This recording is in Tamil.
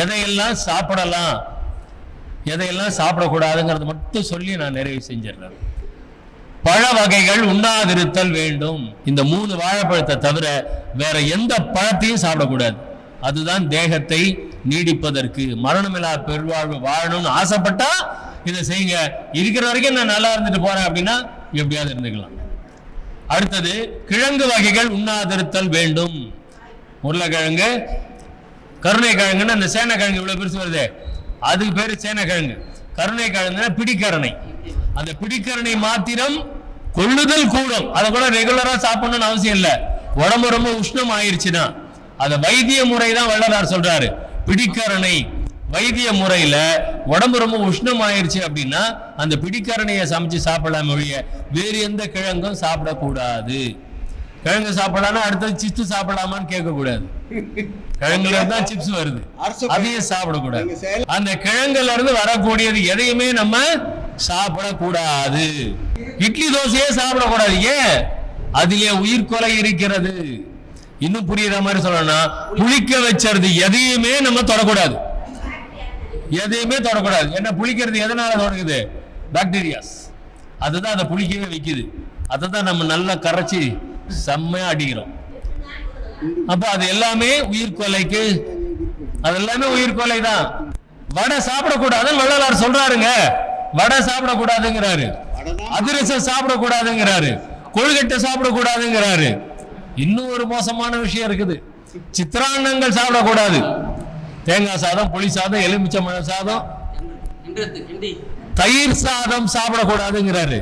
எதையெல்லாம் சாப்பிடலாம் எதையெல்லாம் சாப்பிடக்கூடாதுங்கிறது மட்டும் சொல்லி நான் நிறைவு செஞ்சிடறேன். பழ வகைகள் உண்ணாதிருத்தல் வேண்டும். இந்த 3 வாழைப்பழத்தை தவிர வேற எந்த பழத்தையும் சாப்பிடக்கூடாது. அதுதான் தேகத்தை நீடிப்பதற்கு, மரணமில்லா பெருவாழ்வு வாழணும்னு ஆசைப்பட்டா இதை செய்யுங்க. இருக்கிற வரைக்கும் நான் நல்லா இருந்துட்டு போறேன் அப்படின்னா எப்படியாவது இருந்துக்கலாம். அடுத்தது கிழங்கு வகைகள் உண்ணாதிருத்தல் வேண்டும். உருளைக்கிழங்கு, கருணை கிழங்குன்னு அந்த சேனக்கிழங்கு இவ்வளவு பெருசு வருது, அதுக்கு பேரு சேனக்கிழங்கு. கருணை கிழங்குன்னா பிடிக்கரணை. அந்த பிடிக்கரணை மாத்திரம் கொள்ளுதல் கூடும். அதை கூட ரெகுலரா சாப்பிடணும்னு அவசியம் இல்லை. உடம்பு ரொம்ப உஷ்ணம் ஆயிடுச்சுன்னா அதை வைத்திய முறை தான் வள்ளலார் சொல்றாரு. பிடிக்கரணை வைத்திய முறையில உடம்பு ரொம்ப உஷ்ணம் ஆயிடுச்சு அப்படின்னா அந்த பிடிக்கரணையை சமைச்சு சாப்பிடலாம் ஒழிய வேறு எந்த கிழங்கும் சாப்பிடக்கூடாது. கிழங்கு சாப்பிடலாம்னா அடுத்தது சிப்ஸ் சாப்பிடலாமான்னு கேட்க கூடாது. கிழங்குல தான் சிப்ஸ் வருது, அதையும் சாப்பிடக்கூடாது. அந்த கிழங்குல இருந்து வரக்கூடியது எதையுமே நம்ம சாப்பிடக்கூடாது. இட்லி தோசையே சாப்பிடக்கூடாது. ஏன்? அதிலே உயிர்கொலை இருக்கிறது. இன்னும் புரியுற மாதிரி சொல்லணும்னா புளிக்க வச்சது எதையுமே நம்ம தொடக்கூடாது. எதையுமே தொடக்கூடாது. என்ன புளிக்கிறது எதனால தொடங்குது? பாக்டீரியாஸ். அதுதான் அதை புளிக்கவே வைக்குது. அதை தான் நம்ம நல்லா கரைச்சி செம்மையா அடிக்கிறோம். அப்ப அது எல்லாமே உயிர்கொலைக்கு, அது எல்லாமே உயிர்கொலை தான். வடை சாப்பிடக்கூடாதுன்னு வள்ளலார் சொல்றாருங்க. வடை சாப்பிடக்கூடாதுங்கிறாரு, அதிரசம் சாப்பிடக்கூடாதுங்கிறாரு, கொழுக்கட்டை சாப்பிடக்கூடாதுங்கிறாரு. இன்னும் ஒரு மோசமான விஷயம் இருக்குது. சித்திரான்னங்கள் சாப்பிடக்கூடாது. தேங்காய் சாதம், புளி சாதம், எலுமிச்சம்பழம் சாதம், தயிர் சாதம் சாப்பிடக்கூடாதுங்கிறாரு.